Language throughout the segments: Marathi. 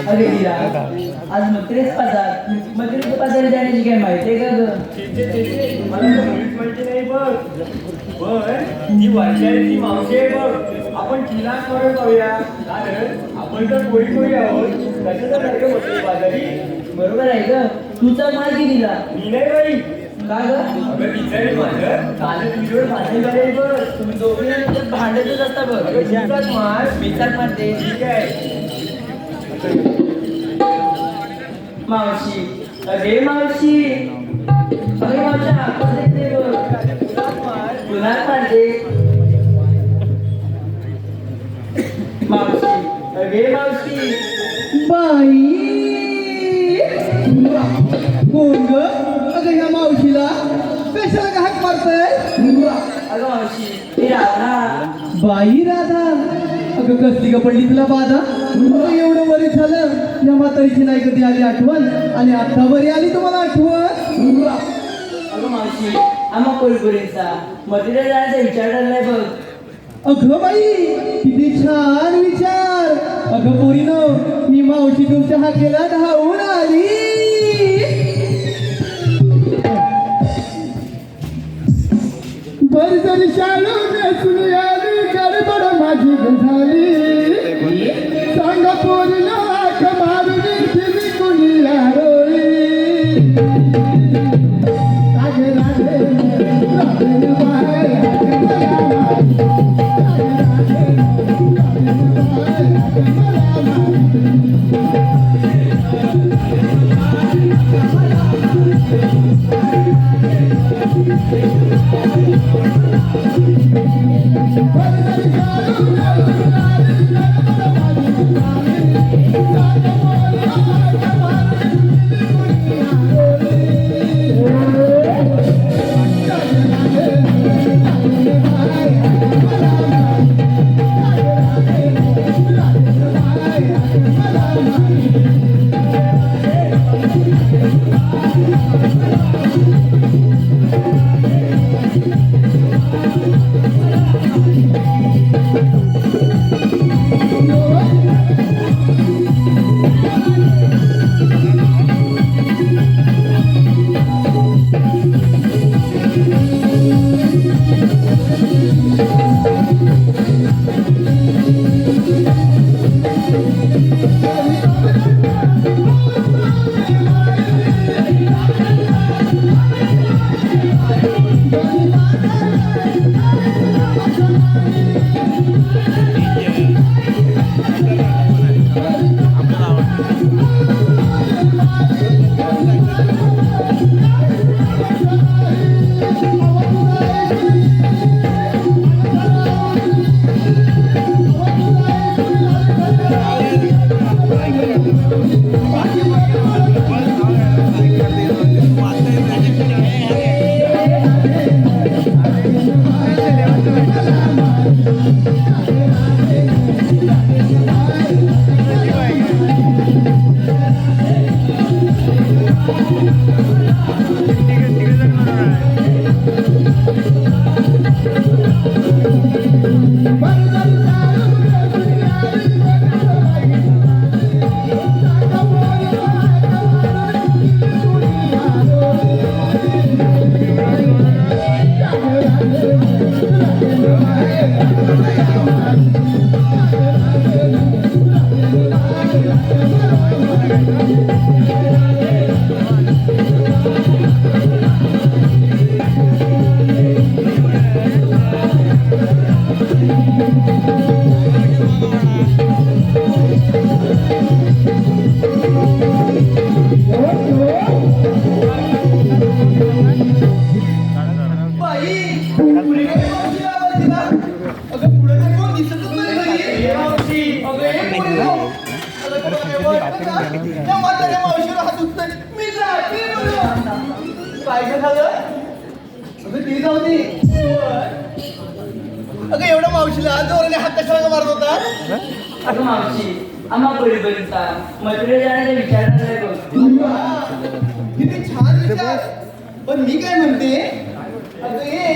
अरे हीरा आज मद्रेच बाजार जाण्याची काय माहिती आहे का ग? मला तर मुलीच माहिती नाही बघ ती वर्षाची मावशी आहे बघ. आपण तिला स्मरण करूया कारण आपण तर कोळी आहोत. कशाचं सारखं मद्रेच बाजारी बरोबर आहे ग. तुझा माहिती दिला मी नाही बाई. का ग? अगं विचार माझं काल तुझ्यावर भांडण झाले बघ. तुम्ही दोघे भांडतच असता बघ. तुझाच मार विचार मारते ठीक आहे. मावशी अरे मावशी अरे मावशी आपण देखते बघ पुन्हा मारते मावशी अरे मावशी बाई कोण ग? अगं ह्या मावशीला कशाला का हाक मारतय? अगं मावशी हे राधा बाई राधा अगं कसली का पडली तुला बाधा? एवढं बरी झालं या म्हातारीची नाही कधी आली आठवण आणि आता बरी आली तुम्हाला आठवण? अगं मावशी आम्हा कोलपुरीचा मधुरा जायचा विचार चाललाय बघ. अगं बाई किती छान विचार. अगं पोरीनो ही मावशी तुमच्या हाकेला धावून आली. बर जरी शाळू नेसून आली गडबड माझी झाली. सांगा पोरीला हाक मारून तिने कुणी रोळी. राधे राधे राधे बाय अगं एवढा मावशीला जोराने हात कशाला मारत होता? अगं मावशी आम्हा कोळीपर्यंत मथुरे जाण्याचा विचार नाही बघ. किती छान विचार. पण मी काय म्हणते, अगं ये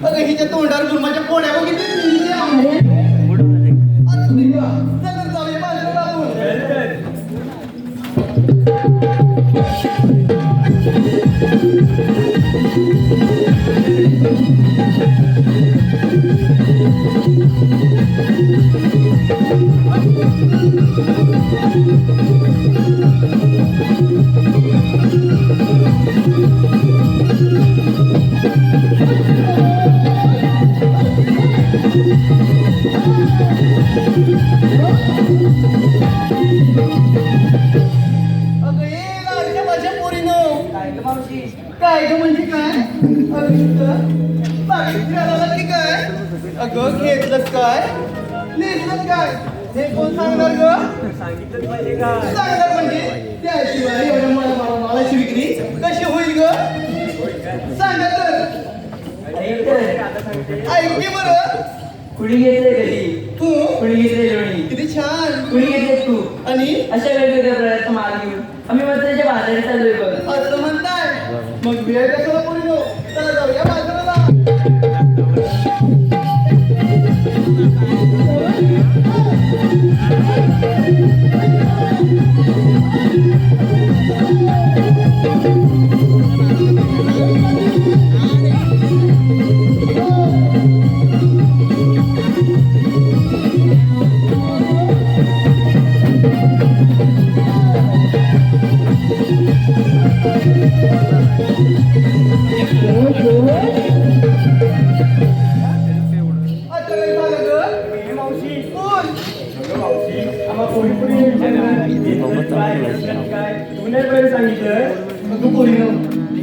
अगं हिच्या तोंडावर गुरमाच्या पोळ्या बघितल्या. चल जाऊया बाजूला आपण. काय ग म्हणजे काय? काय अगं घेतलंच काय नेसलंच काय हे कोण सांगणार ग? सांगितलं पाहिजे का? सांगणार म्हणजे त्याशिवाय एवढ्या मालाची विक्री कशी होईल ग? सांगा तर. ऐक बरं. कुणी घेतले कधी तू कुणी घेतले लोणी किती छान. कुणी घेतले तू आणि अशा वेगवेगळ्या प्रकारचा माल घेऊन आम्ही मथुरेच्या बाजारात चाललोय बघ. असं म्हणताय मग वेळ कशाला पुरी नो. चला जाऊया बाजाराला.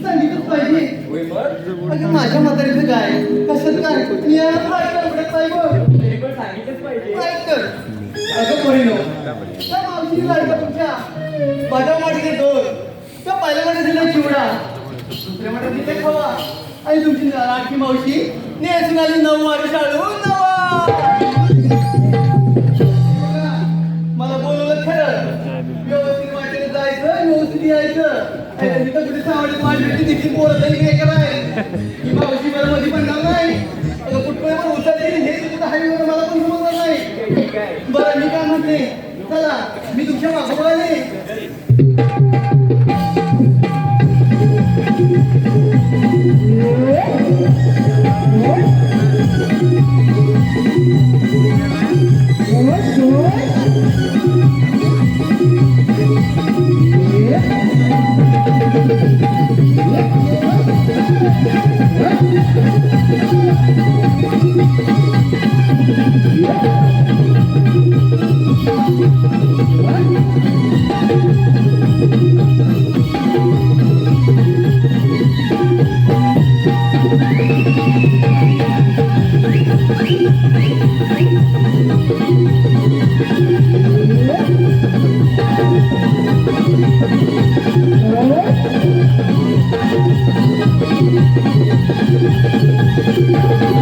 सांगितलंच पाहिजे. माझ्या म्हातारीचं काय कसं काय मी सांगितलंच पाहिजे. अगं पोरीनो त्या मावशी लाडका तुमच्या माझ्या माठी घेतो त्या पहिल्या माठी दिला चिवडा दुसऱ्या माठी तिथे खावा आणि तुमची लाडकी मावशी नेसून आली 9 वारी शाळू नवा. मला बोलवलं खरं व्यवस्थित वाटेने जायचं व्यवस्थित यायचं. तिथं कुठे सावडीत वाटली तिथे पोरं तरी काय कराय ही मावशी मला मध्ये म्हणणार नाही. कुठे पण उचलली हे तिथं हायवेवर मला पण समजणार नाही. बरं मी काय म्हणते चला मी तुमच्या मागं बघाले. What? Thank you.